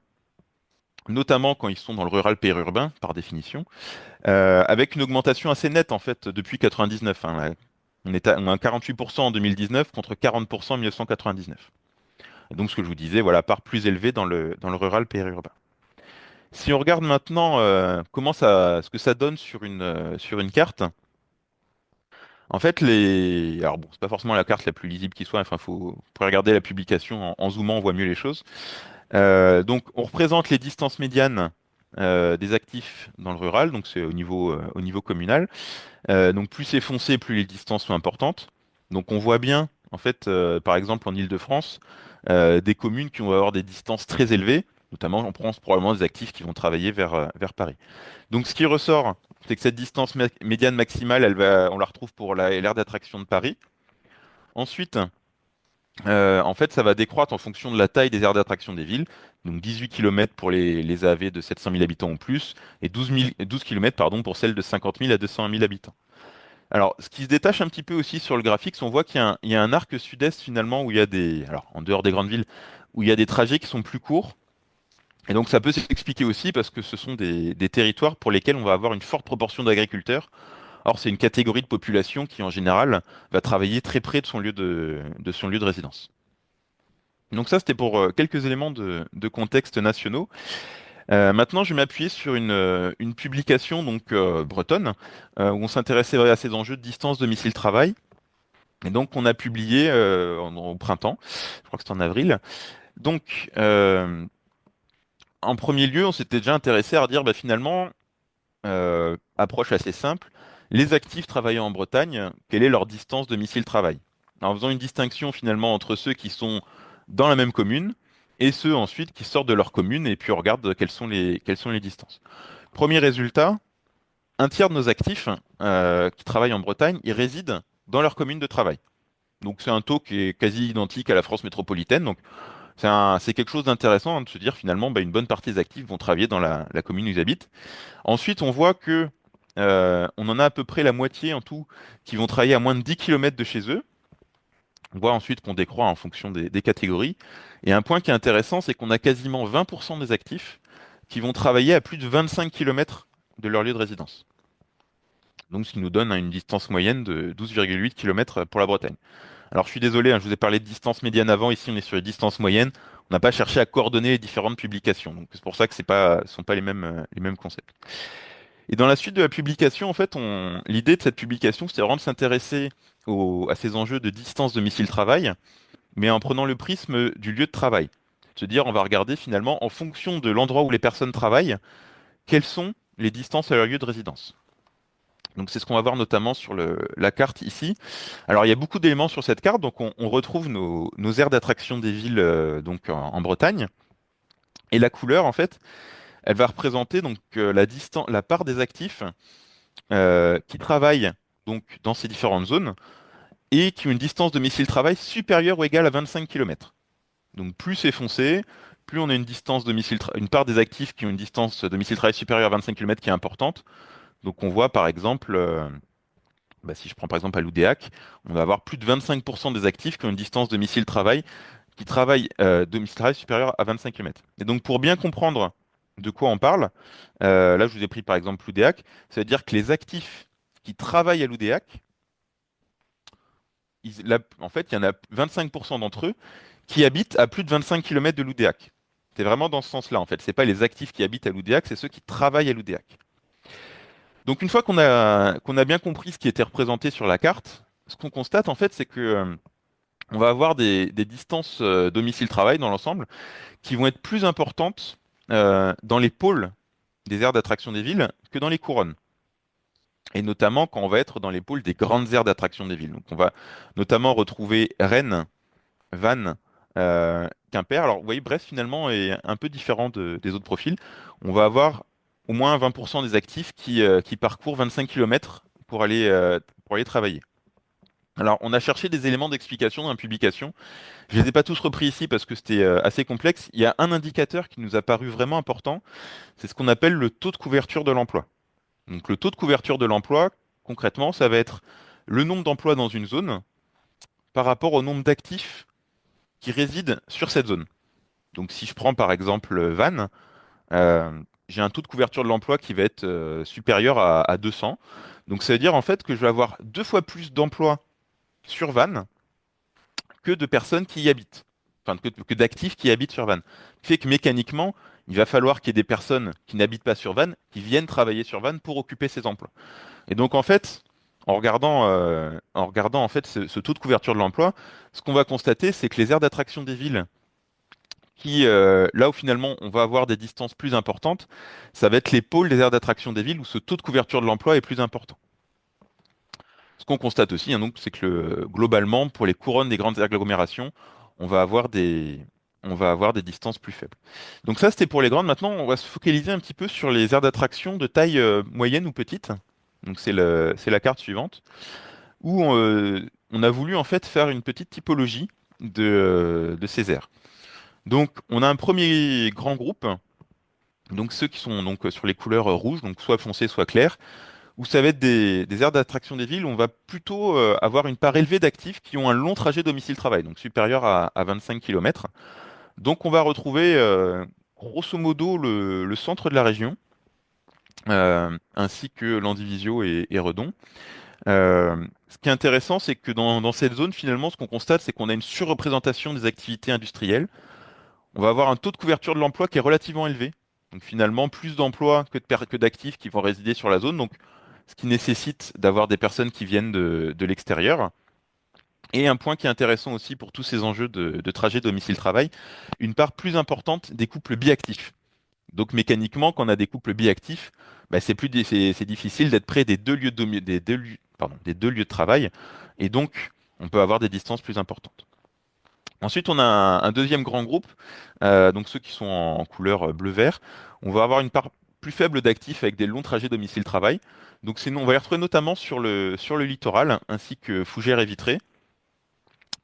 notamment quand ils sont dans le rural périurbain, par définition, avec une augmentation assez nette en fait depuis 99. Hein, là. On a 48% en 2019 contre 40% en 1999. Et donc ce que je vous disais, voilà, part plus élevée dans le rural périurbain. Si on regarde maintenant ce que ça donne sur une carte, en fait, alors bon, c'est pas forcément la carte la plus lisible qui soit, enfin, vous pourrez regarder la publication en zoomant, on voit mieux les choses. Donc, on représente les distances médianes des actifs dans le rural, donc c'est au niveau communal. Donc, plus c'est foncé, plus les distances sont importantes. Donc, on voit bien, en fait, par exemple, en Île-de-France, des communes qui vont avoir des distances très élevées, notamment, on prend probablement des actifs qui vont travailler vers Paris. Donc, ce qui ressort, c'est que cette distance médiane maximale, on la retrouve pour l'aire d'attraction de Paris. Ensuite, en fait, ça va décroître en fonction de la taille des aires d'attraction des villes. Donc 18 km pour les AV de 700 000 habitants ou plus, et 12 km pardon, pour celles de 50 000 à 200 000 habitants. Alors, ce qui se détache un petit peu aussi sur le graphique, c'est qu'on voit il y a un arc sud-est finalement où il y a alors en dehors des grandes villes, où il y a des trajets qui sont plus courts. Et donc ça peut s'expliquer aussi parce que ce sont des territoires pour lesquels on va avoir une forte proportion d'agriculteurs. Or, c'est une catégorie de population qui, en général, va travailler très près de son lieu de résidence. Donc ça, c'était pour quelques éléments de contexte nationaux. Maintenant, je vais m'appuyer sur une publication donc bretonne où on s'intéressait à ces enjeux de distance domicile-travail. Et donc, on a publié au printemps, je crois que c'était en avril. Donc, en premier lieu, on s'était déjà intéressé à dire, bah, finalement, approche assez simple. Les actifs travaillant en Bretagne, quelle est leur distance domicile-travail? En faisant une distinction finalement entre ceux qui sont dans la même commune et ceux ensuite qui sortent de leur commune et puis on regarde quelles sont les distances. Premier résultat, un tiers de nos actifs qui travaillent en Bretagne, ils résident dans leur commune de travail. Donc c'est un taux qui est quasi identique à la France métropolitaine. Donc c'est quelque chose d'intéressant hein, de se dire finalement bah, une bonne partie des actifs vont travailler dans la commune où ils habitent. Ensuite, on voit que on en a à peu près la moitié en tout qui vont travailler à moins de 10 km de chez eux. On voit ensuite qu'on décroît en fonction des catégories. Et un point qui est intéressant, c'est qu'on a quasiment 20% des actifs qui vont travailler à plus de 25 km de leur lieu de résidence. Donc, ce qui nous donne hein, une distance moyenne de 12,8 km pour la Bretagne. Alors, je suis désolé, hein, je vous ai parlé de distance médiane avant. Ici, on est sur les distances moyennes. On n'a pas cherché à coordonner les différentes publications. Donc, c'est pour ça que ce sont pas les mêmes concepts. Et dans la suite de la publication, en fait, l'idée de cette publication, c'était vraiment de s'intéresser à ces enjeux de distance domicile-travail, mais en prenant le prisme du lieu de travail. Se dire, on va regarder finalement, en fonction de l'endroit où les personnes travaillent, quelles sont les distances à leur lieu de résidence. Donc c'est ce qu'on va voir notamment sur la carte ici. Alors il y a beaucoup d'éléments sur cette carte, donc on retrouve nos aires d'attraction des villes donc en Bretagne. Et la couleur, en fait, elle va représenter donc la part des actifs qui travaillent donc dans ces différentes zones et qui ont une distance de domicile-travail supérieure ou égale à 25 km. Donc plus c'est foncé, plus on a une distance une part des actifs qui ont une distance domicile-travail supérieure à 25 km qui est importante. Donc on voit par exemple, bah, si je prends par exemple à l'Oudéac, on va avoir plus de 25% des actifs qui ont une distance domicile-travail qui travaillent domicile-travail supérieure à 25 km. Et donc pour bien comprendre de quoi on parle, là je vous ai pris par exemple l'Oudéac, ça veut dire que les actifs qui travaillent à l'Oudéac, en fait, il y en a 25% d'entre eux qui habitent à plus de 25 km de l'Oudéac. C'est vraiment dans ce sens-là, en fait. C'est pas les actifs qui habitent à l'Oudéac, c'est ceux qui travaillent à l'Oudéac. Donc, une fois qu'on a bien compris ce qui était représenté sur la carte, ce qu'on constate, en fait, c'est que on va avoir des distances domicile-travail dans l'ensemble qui vont être plus importantes dans les pôles des aires d'attraction des villes que dans les couronnes. et notamment quand on va être dans les pôles des grandes aires d'attraction des villes. Donc on va notamment retrouver Rennes, Vannes, Quimper. Alors vous voyez, Brest finalement est un peu différent des autres profils. On va avoir au moins 20% des actifs qui parcourent 25 km pour aller travailler. Alors, on a cherché des éléments d'explication dans la publication. Je les ai pas tous repris ici parce que c'était assez complexe. Il y a un indicateur qui nous a paru vraiment important, c'est ce qu'on appelle le taux de couverture de l'emploi. Donc, le taux de couverture de l'emploi, concrètement, ça va être le nombre d'emplois dans une zone par rapport au nombre d'actifs qui résident sur cette zone. Donc, si je prends par exemple Vannes, euh, j'ai un taux de couverture de l'emploi qui va être supérieur à 200. Donc, ça veut dire en fait que je vais avoir 2 fois plus d'emplois sur Vannes que de personnes qui y habitent, enfin que d'actifs qui habitent sur Vannes. Ce qui fait que mécaniquement, il va falloir qu'il y ait des personnes qui n'habitent pas sur Vannes, qui viennent travailler sur Vannes pour occuper ces emplois. Et donc en fait, en regardant en fait ce taux de couverture de l'emploi, ce qu'on va constater, c'est que les aires d'attraction des villes, là où finalement on va avoir des distances plus importantes, ça va être les pôles des aires d'attraction des villes où ce taux de couverture de l'emploi est plus important. Ce qu'on constate aussi, hein, donc, c'est que globalement, pour les couronnes des grandes agglomérations, on va avoir on va avoir des distances plus faibles. Donc ça, c'était pour les grandes. Maintenant, on va se focaliser un petit peu sur les aires d'attraction de taille moyenne ou petite. Donc c'est la carte suivante, où on a voulu en fait faire une petite typologie de ces aires. Donc on a un premier grand groupe, donc ceux qui sont donc sur les couleurs rouges, donc soit foncé, soit clair où ça va être des aires d'attraction des villes où on va plutôt avoir une part élevée d'actifs qui ont un long trajet domicile-travail, donc supérieur à 25 km. Donc on va retrouver grosso modo le centre de la région, ainsi que l'Andivisio et Redon. Ce qui est intéressant, c'est que dans cette zone, finalement, ce qu'on constate, c'est qu'on a une surreprésentation des activités industrielles. On va avoir un taux de couverture de l'emploi qui est relativement élevé. Donc finalement, plus d'emplois que d'actifs qui vont résider sur la zone. Donc, ce qui nécessite d'avoir des personnes qui viennent de l'extérieur. Et un point qui est intéressant aussi pour tous ces enjeux de trajet domicile-travail, une part plus importante des couples biactifs. Donc mécaniquement, quand on a des couples biactifs, bah, c'est difficile d'être près des deux lieux des deux lieux de travail. Et donc, on peut avoir des distances plus importantes. Ensuite, on a un deuxième grand groupe, donc ceux qui sont en couleur bleu-vert. On va avoir une part plus faible d'actifs avec des longs trajets domicile-travail. Donc on va les retrouver notamment sur le littoral, ainsi que Fougères et Vitré.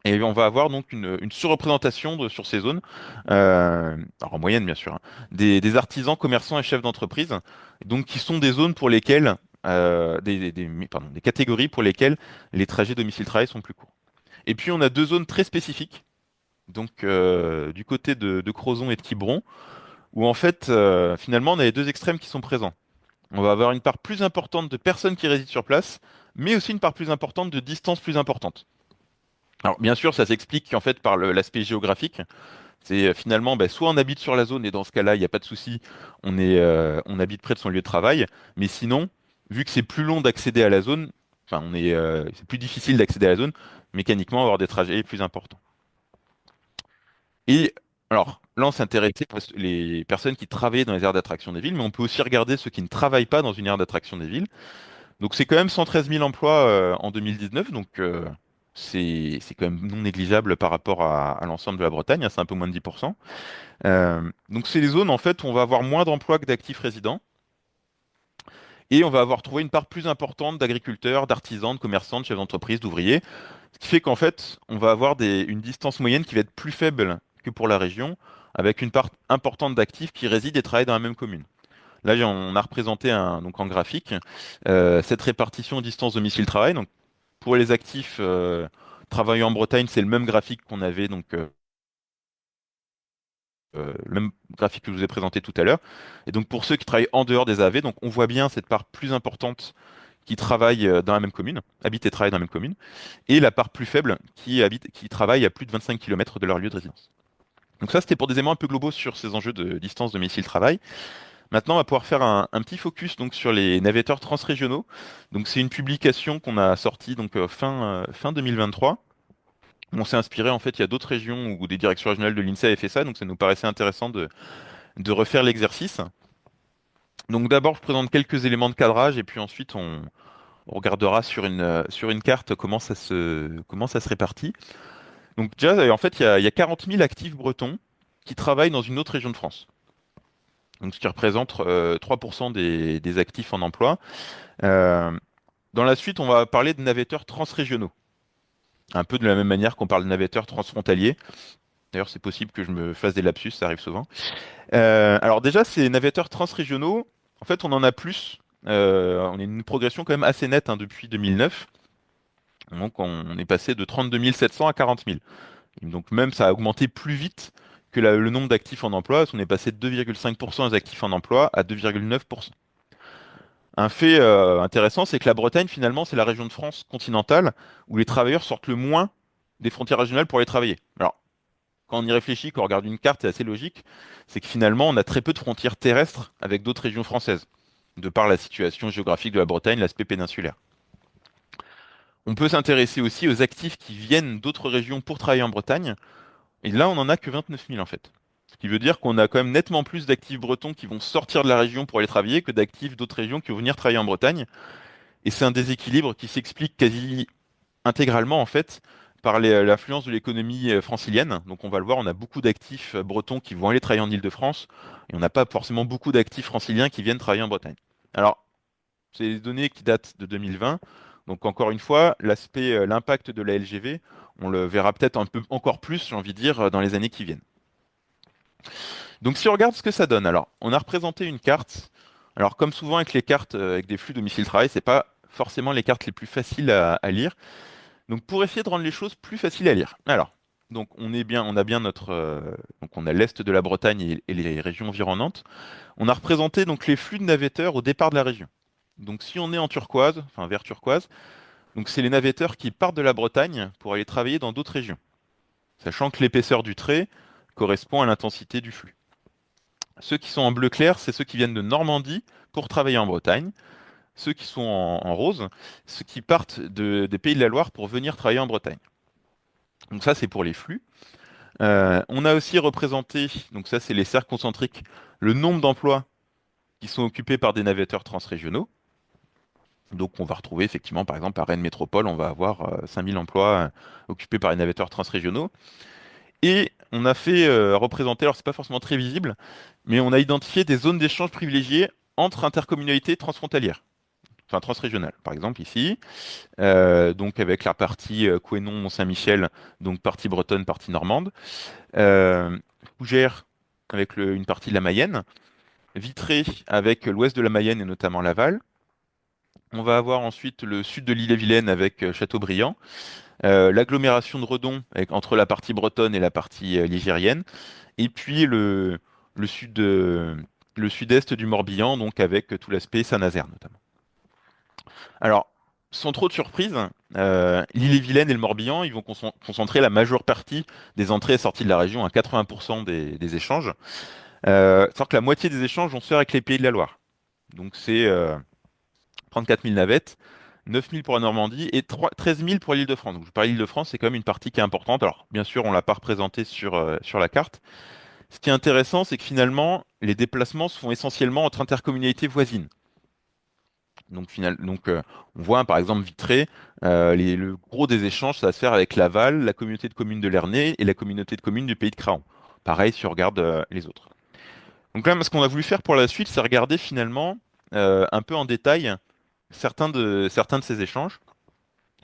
Et on va avoir donc une surreprésentation sur ces zones, alors en moyenne bien sûr, hein, des artisans, commerçants et chefs d'entreprise, donc qui sont des zones pour lesquelles, des catégories pour lesquelles les trajets domicile-travail sont plus courts. Et puis on a deux zones très spécifiques donc du côté de Crozon et de Quiberon, où en fait, finalement, on a les deux extrêmes qui sont présents. On va avoir une part plus importante de personnes qui résident sur place, mais aussi une part plus importante de distances plus importantes. Alors bien sûr, ça s'explique en fait par l'aspect géographique. C'est finalement, bah, soit on habite sur la zone et dans ce cas-là, il n'y a pas de souci, on habite près de son lieu de travail. Mais sinon, vu que c'est plus long d'accéder à la zone, enfin, c'est plus difficile d'accéder à la zone, mécaniquement, on va avoir des trajets plus importants. Et alors, là, on s'intéressait aux les personnes qui travaillaient dans les aires d'attraction des villes, mais on peut aussi regarder ceux qui ne travaillent pas dans une aire d'attraction des villes. Donc, c'est quand même 113 000 emplois en 2019, donc c'est quand même non négligeable par rapport à l'ensemble de la Bretagne, hein, c'est un peu moins de 10%. Donc, c'est les zones en fait où on va avoir moins d'emplois que d'actifs résidents, et on va avoir trouvé une part plus importante d'agriculteurs, d'artisans, de commerçants, de chefs d'entreprise, d'ouvriers. Ce qui fait qu'en fait, on va avoir une distance moyenne qui va être plus faible que pour la région, avec une part importante d'actifs qui résident et travaillent dans la même commune. Là, on a représenté donc en graphique cette répartition distance domicile-travail. Donc, pour les actifs travaillant en Bretagne, c'est le même graphique qu'on avait, donc le même graphique que je vous ai présenté tout à l'heure. Et donc, pour ceux qui travaillent en dehors des AV, donc on voit bien cette part plus importante qui travaillent dans la même commune, habitent et travaillent dans la même commune, et la part plus faible qui travaille à plus de 25 km de leur lieu de résidence. Donc ça, c'était pour des éléments un peu globaux sur ces enjeux de distance domicile-travail. Maintenant, on va pouvoir faire un petit focus donc sur les navetteurs transrégionaux. Donc c'est une publication qu'on a sortie donc fin 2023. On s'est inspiré en fait, il y a d'autres régions où des directions régionales de l'INSEE avaient fait ça, donc ça nous paraissait intéressant de refaire l'exercice. Donc d'abord, je présente quelques éléments de cadrage et puis ensuite On regardera sur une carte comment ça se répartit. Donc déjà, en fait, il y a 40 000 actifs bretons qui travaillent dans une autre région de France. Donc ce qui représente 3% des actifs en emploi. Euh, Dans la suite, on va parler de navetteurs transrégionaux. Un peu de la même manière qu'on parle de navetteurs transfrontaliers. D'ailleurs, c'est possible que je me fasse des lapsus, ça arrive souvent. Alors déjà, ces navetteurs transrégionaux, en fait, on en a plus. On a une progression quand même assez nette hein, depuis 2009. Donc on est passé de 32 700 à 40 000. Donc même ça a augmenté plus vite que le nombre d'actifs en emploi, parce qu'on est passé de 2,5% des actifs en emploi à 2,9%. Un fait intéressant, c'est que la Bretagne, finalement, c'est la région de France continentale où les travailleurs sortent le moins des frontières régionales pour aller travailler. Alors, quand on y réfléchit, quand on regarde une carte, c'est assez logique, c'est que finalement, on a très peu de frontières terrestres avec d'autres régions françaises, de par la situation géographique de la Bretagne, l'aspect péninsulaire. On peut s'intéresser aussi aux actifs qui viennent d'autres régions pour travailler en Bretagne, et là, on n'en a que 29 000 en fait. Ce qui veut dire qu'on a quand même nettement plus d'actifs bretons qui vont sortir de la région pour aller travailler que d'actifs d'autres régions qui vont venir travailler en Bretagne. Et c'est un déséquilibre qui s'explique quasi intégralement en fait par l'influence de l'économie francilienne. Donc on va le voir, on a beaucoup d'actifs bretons qui vont aller travailler en Île-de-France et on n'a pas forcément beaucoup d'actifs franciliens qui viennent travailler en Bretagne. Alors, c'est des données qui datent de 2020. Donc encore une fois, l'impact de la LGV, on le verra peut-être un peu encore plus, j'ai envie de dire, dans les années qui viennent. Donc si on regarde ce que ça donne, alors on a représenté une carte. Alors comme souvent avec les cartes avec des flux domicile-travail, c'est pas forcément les cartes les plus faciles à lire. Donc pour essayer de rendre les choses plus faciles à lire. Alors, donc on a bien donc on a l'est de la Bretagne et les régions environnantes. On a représenté donc les flux de navetteurs au départ de la région. Donc si on est en turquoise, enfin vert turquoise, donc c'est les navetteurs qui partent de la Bretagne pour aller travailler dans d'autres régions, sachant que l'épaisseur du trait correspond à l'intensité du flux. Ceux qui sont en bleu clair, c'est ceux qui viennent de Normandie pour travailler en Bretagne. Ceux qui sont en rose, ceux qui partent des Pays de la Loire pour venir travailler en Bretagne. Donc ça, c'est pour les flux. On a aussi représenté, donc ça, c'est les cercles concentriques, le nombre d'emplois qui sont occupés par des navetteurs transrégionaux. Donc on va retrouver effectivement, par exemple, à Rennes Métropole, on va avoir 5000 emplois occupés par les navetteurs transrégionaux. Et on a fait représenter, alors c'est pas forcément très visible, mais on a identifié des zones d'échange privilégiées entre intercommunalités transfrontalières, enfin transrégionales. Par exemple ici, donc avec la partie Couesnon, Mont-Saint-Michel, donc partie bretonne, partie normande, Fougères avec une partie de la Mayenne, Vitré avec l'ouest de la Mayenne et notamment Laval. On va avoir ensuite le sud de l'Ille-et-Vilaine avec Châteaubriand, l'agglomération de Redon entre la partie bretonne et la partie ligérienne, et puis le sud, le sud-est du Morbihan, donc avec tout l'aspect Saint-Nazaire notamment. Alors, sans trop de surprise, l'Ille-et-Vilaine et le Morbihan, ils vont concentrer la majeure partie des entrées et sorties de la région, à 80% des échanges. Sauf que la moitié des échanges vont se faire avec les Pays de la Loire. Donc c'est 34 000 navettes, 9 000 pour la Normandie et 13 000 pour l'Île-de-France. Donc je parle l'Île-de-France, c'est quand même une partie qui est importante. Alors bien sûr, on l'a pas représenté sur la carte. Ce qui est intéressant, c'est que finalement, les déplacements se font essentiellement entre intercommunalités voisines. Donc, on voit hein, par exemple Vitré, le gros des échanges, ça va se faire avec Laval, la communauté de communes de Lernay et la communauté de communes du Pays de Craon. Pareil si on regarde les autres. Donc là, ce qu'on a voulu faire pour la suite, c'est regarder finalement un peu en détail certains de ces échanges.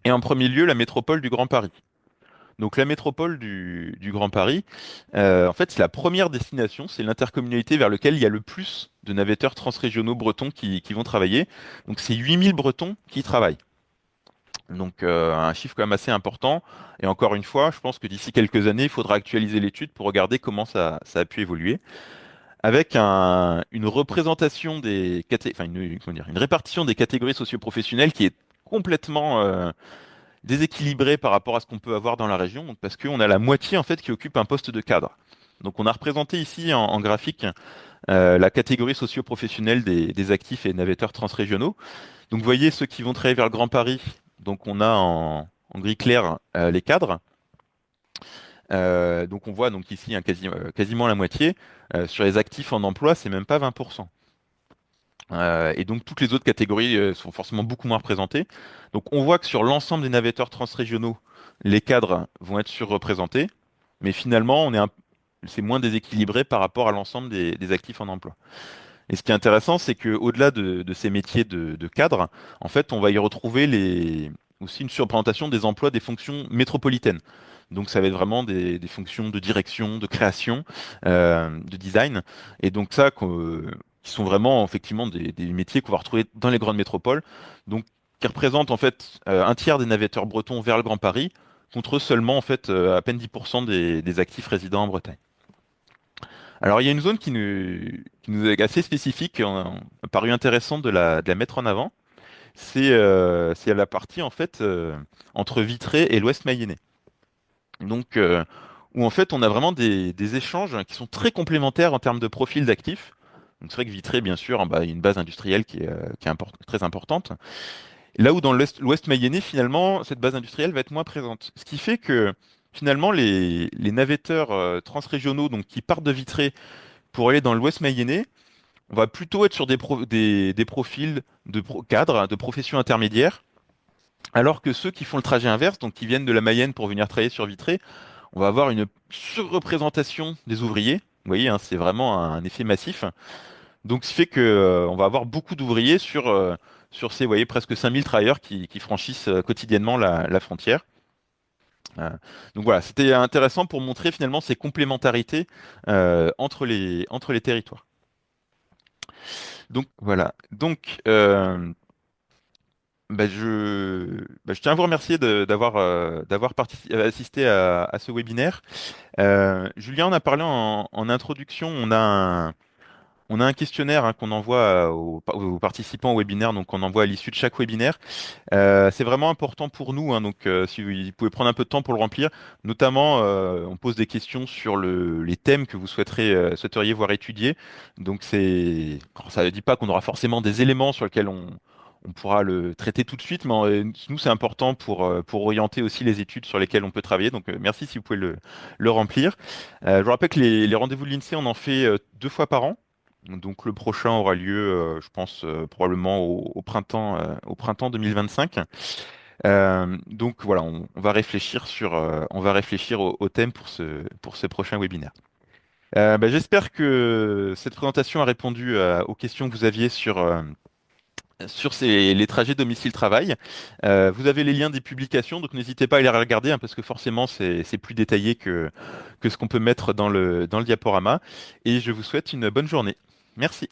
Et en premier lieu, la métropole du Grand Paris. Donc la métropole du Grand Paris, en fait, c'est la première destination, c'est l'intercommunalité vers laquelle il y a le plus de navetteurs transrégionaux bretons qui vont travailler. Donc c'est 8000 Bretons qui y travaillent. Donc un chiffre quand même assez important. Et encore une fois, je pense que d'ici quelques années, il faudra actualiser l'étude pour regarder comment ça a pu évoluer. Avec une représentation enfin comment dire, une répartition des catégories socio-professionnelles qui est complètement déséquilibré par rapport à ce qu'on peut avoir dans la région, donc parce qu'on a la moitié en fait qui occupe un poste de cadre. Donc on a représenté ici en graphique la catégorie socio-professionnelle des actifs et navetteurs transrégionaux. Donc vous voyez ceux qui vont travailler vers le Grand Paris, donc on a en gris clair les cadres. Donc on voit donc ici quasiment la moitié. Sur les actifs en emploi, c'est même pas 20%. Et donc toutes les autres catégories sont forcément beaucoup moins représentées. Donc on voit que sur l'ensemble des navetteurs transrégionaux, les cadres vont être surreprésentés, mais finalement c'est moins déséquilibré par rapport à l'ensemble des actifs en emploi. Et ce qui est intéressant, c'est que au-delà de ces métiers de cadre, en fait, on va y retrouver aussi une surreprésentation des emplois des fonctions métropolitaines. Donc ça va être vraiment des fonctions de direction, de création, de design. Et donc ça, qui sont vraiment effectivement des métiers qu'on va retrouver dans les grandes métropoles. Donc qui représentent en fait un tiers des navetteurs bretons vers le Grand Paris, contre seulement en fait à peine 10% des actifs résidents en Bretagne. Alors, il y a une zone qui nous est assez spécifique, qui a paru intéressant de la mettre en avant. C'est la partie, en fait, entre Vitré et l'Ouest Mayennais. Donc, où, en fait, on a vraiment des échanges qui sont très complémentaires en termes de profil d'actifs. Donc, c'est vrai que Vitré, bien sûr, bah, il y a une base industrielle qui est très importante. Là où dans l'Ouest mayennais, finalement, cette base industrielle va être moins présente. Ce qui fait que, finalement, les navetteurs transrégionaux donc, qui partent de Vitré pour aller dans l'Ouest mayennais, on va plutôt être sur des profils cadres, de professions intermédiaires, alors que ceux qui font le trajet inverse, donc qui viennent de la Mayenne pour venir travailler sur Vitré, on va avoir une surreprésentation des ouvriers. Vous voyez, hein, c'est vraiment un effet massif. Donc, ce qui fait que, on va avoir beaucoup d'ouvriers sur ces, vous voyez, presque 5000 travailleurs qui franchissent quotidiennement la frontière. Euh, donc voilà, c'était intéressant pour montrer finalement ces complémentarités entre les territoires. Donc voilà. Donc je tiens à vous remercier d'avoir assisté à ce webinaire. Julien en a parlé en introduction. On a un questionnaire hein, qu'on envoie aux participants au webinaire, donc on envoie à l'issue de chaque webinaire. C'est vraiment important pour nous, hein, donc si vous pouvez prendre un peu de temps pour le remplir. Notamment, on pose des questions sur les thèmes que vous souhaiteriez voir étudiés. Donc alors, ça ne dit pas qu'on aura forcément des éléments sur lesquels on pourra le traiter tout de suite, mais nous c'est important pour orienter aussi les études sur lesquelles on peut travailler. Donc merci si vous pouvez le remplir. Je vous rappelle que les rendez-vous de l'INSEE, on en fait 2 fois par an. Donc le prochain aura lieu, je pense, probablement au printemps 2025. Donc voilà, on va réfléchir au thème pour ce prochain webinaire. J'espère que cette présentation a répondu aux questions que vous aviez sur les trajets domicile-travail. Vous avez les liens des publications, donc n'hésitez pas à les regarder, hein, parce que forcément c'est plus détaillé que ce qu'on peut mettre dans le diaporama. Et je vous souhaite une bonne journée. Merci.